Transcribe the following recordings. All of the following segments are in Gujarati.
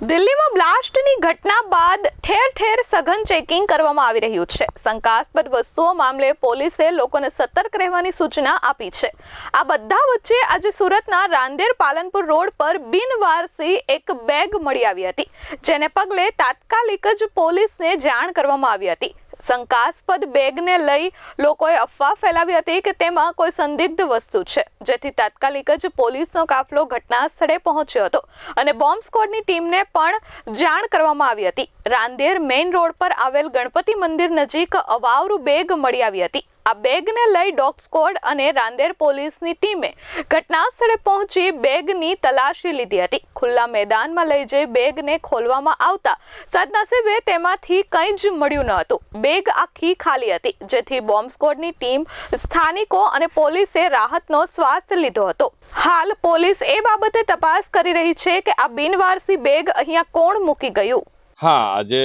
દિલ્હીમાં બ્લાસ્ટની ઘટના બાદ ઠેર ઠેર સઘન ચેકિંગ કરવામાં આવી રહ્યું છે। શંકાસ્પદ વસ્તુઓ મામલે પોલીસે લોકોને સતર્ક રહેવાની સૂચના આપી છે। આ બધા વચ્ચે આજે સુરતના રાંદેર પાલનપુર રોડ પર બિનવારસી એક બેગ મળી આવી હતી, જેને પગલે તાત્કાલિક જ પોલીસને જાણ કરવામાં આવી હતી। શંકાસ્પદ બેગને લઈ લોકોએ અફવા ફેલાવી હતી કે તેમાં કોઈ સંદિગ્ધ વસ્તુ છે, જેથી તાત્કાલિક જ પોલીસનો કાફલો ઘટના સ્થળે પહોંચ્યો હતો અને બોમ્બ સ્ક્વોડની ટીમને પણ જાણ કરવામાં આવી હતી। રાંદેર મેઇન રોડ પર આવેલ ગણપતિ મંદિર નજીક અવાવરૂ બેગ મળી આવી હતી। આ બેગને લઈ ડોગ સ્ક્વોડ અને રાંદેર પોલીસની ટીમે ઘટના સ્થળે પહોંચી બેગની તલાશી લીધી હતી। ખુલ્લા મેદાનમાં લઈ જઈ બેગને ખોલવામાં આવતા સદનસીબે તેમાંથી કંઈ જ મળ્યું ન હતું। બેગ આખી ખાલી હતી, જેથી બોમ્બ સ્ક્વોડની ટીમ, સ્થાનિકો અને પોલીસે રાહતનો શ્વાસ લીધો હતો। હાલ પોલીસ એ બાબતે તપાસ કરી રહી છે કે આ બિનવારસી બેગ અહીંયા કોણ મૂકી ગયું। હા, આજે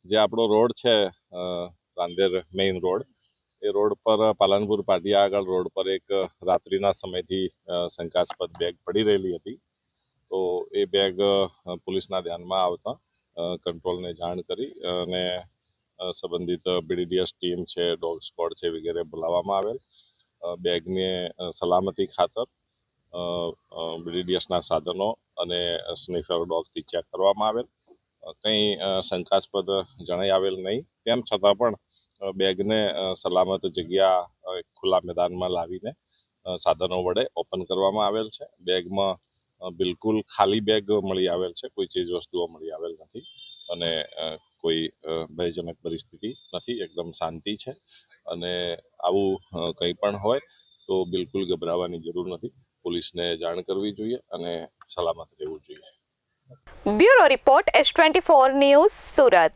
જે આપણો રોડ છે રાંદેર મેઇન રોડ, એ રોડ પર પાલનપુર પાટિયા આગળ રોડ પર એક રાત્રિના સમયથી શંકાસ્પદ બેગ પડી રહેલી હતી। તો એ બેગ પોલીસના ધ્યાનમાં આવતા કંટ્રોલને જાણ કરી અને સંબંધિત બીડીડીએસ ટીમ છે, ડોગ સ્ક્વોડ છે વગેરે બોલાવવામાં આવેલ। બેગને સલામતી ખાતર બીડીડીએસના સાધનો અને સ્નિફર ડોગથી ચેક કરવામાં આવેલ। કંઈ શંકાસ્પદ જણાઈ આવેલ નહીં, તેમ છતાં પણ બેગને સલામત જગ્યા ખુલ્લા મેદાનમાં લાવીને સાધનો વડે ઓપન કરવામાં આવેલ છે। બેગમાં બિલકુલ ખાલી બેગ મળી આવેલ છે, કોઈ ચીજ વસ્તુઓ મળી આવેલ નથી અને કોઈ ભયજનક પરિસ્થિતિ નથી, એકદમ શાંતિ છે અને આવું કંઈ પણ હોય તો બિલકુલ ગભરાવાની જરૂર નથી। પોલીસને જાણ કરવી જોઈએ અને સલામત રહેવું જોઈએ। Bureau report S24 news, Surat.